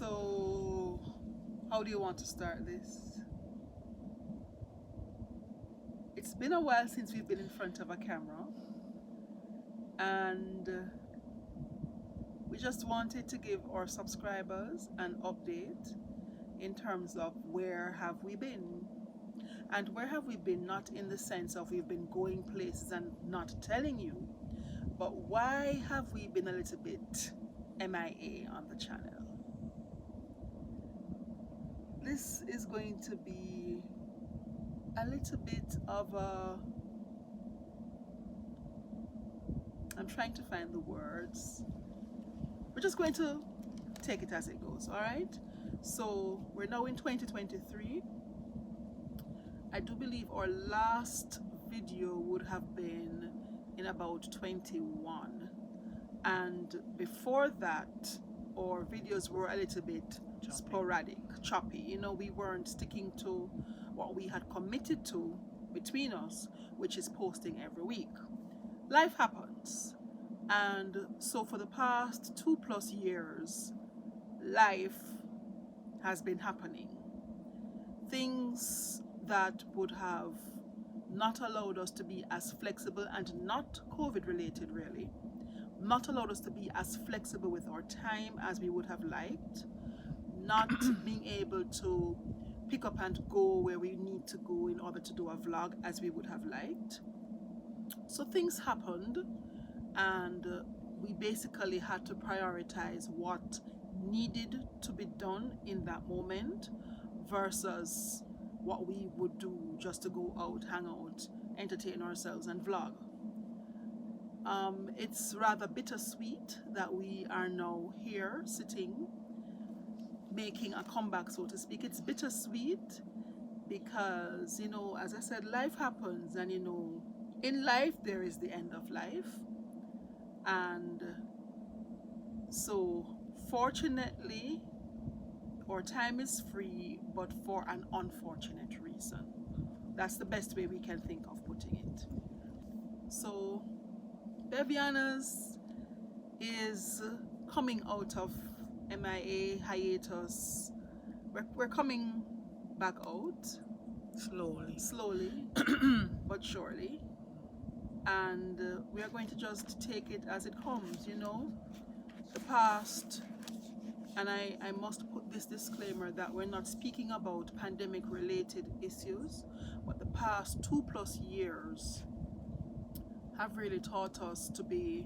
So, how do you want to start this? It's been a while since we've been in front of a camera, and we just wanted to give our subscribers an update in terms of where have we been. And where have we been, not in the sense of we've been going places and not telling you, but why have we been a little bit MIA on the channel? This is going to be a little bit of a, I'm trying to find the words. We're just going to take it as it goes, all right? So we're now in 2023. I do believe our last video would have been in about 21. And before that, our videos were a little bit sporadic, choppy. You know, we weren't sticking to what we had committed to between us, which is posting every week. Life happens. And so for the past 2+ years, life has been happening. Things that would have not allowed us to be as flexible, and not COVID related really, not allowed us to be as flexible with our time as we would have liked, not being able to pick up and go where we need to go in order to do a vlog as we would have liked. So things happened, and we basically had to prioritize what needed to be done in that moment versus what we would do just to go out, hang out, entertain ourselves and vlog. It's rather bittersweet that we are now here sitting making a comeback, so to speak. It's bittersweet because, you know, as I said, life happens, and you know, in life there is the end of life. And so fortunately our time is free, but for an unfortunate reason. That's the best way we can think of putting it. So Bevianas is coming out of MIA hiatus. We're coming back out slowly but surely, and we are going to just take it as it comes. You know, the past, and I must put this disclaimer that we're not speaking about pandemic related issues, but the past 2+ years have really taught us to be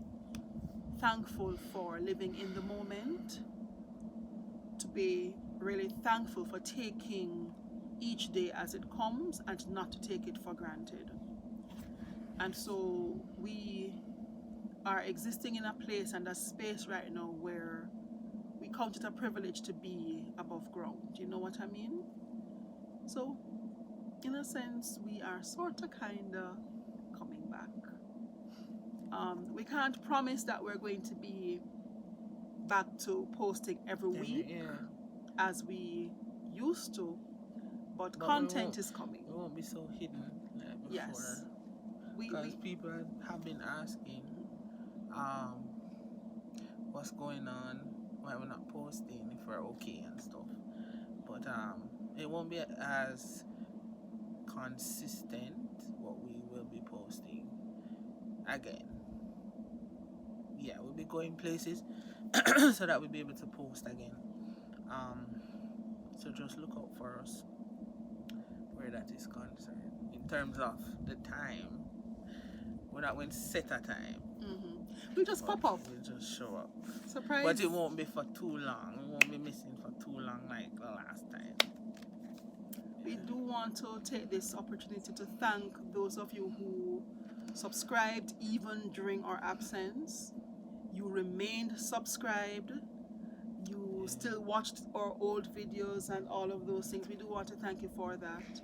thankful for living in the moment, to be really thankful for taking each day as it comes and not to take it for granted. And so we are existing in a place and a space right now where we count it a privilege to be above ground. You know what I mean? So in a sense, we are sort of kind of coming back. We can't promise that we're going to be back to posting every week as we used to, but content is coming. It won't be so hidden like before. Yes. Because people have been asking what's going on, why we're not posting, if we're okay and stuff. But it won't be as consistent what we will be posting again. Yeah, we'll be going places so that we'll be able to post again. So just look out for us where that is concerned. In terms of the time, we're not going to set a time. We'll just pop up. We'll just show up. Surprise. But it won't be for too long. We won't be missing for too long like the last time. We do want to take this opportunity to thank those of you who subscribed even during our absence. You remained subscribed. You still watched our old videos and all of those things. We do want to thank you for that.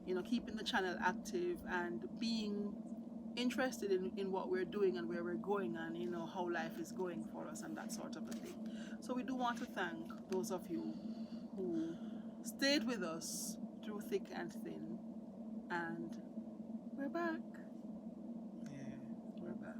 You know, keeping the channel active and being interested in what we're doing and where we're going, and you know how life is going for us and that sort of a thing. So we do want to thank those of you who stayed with us through thick and thin, and we're back. We're back.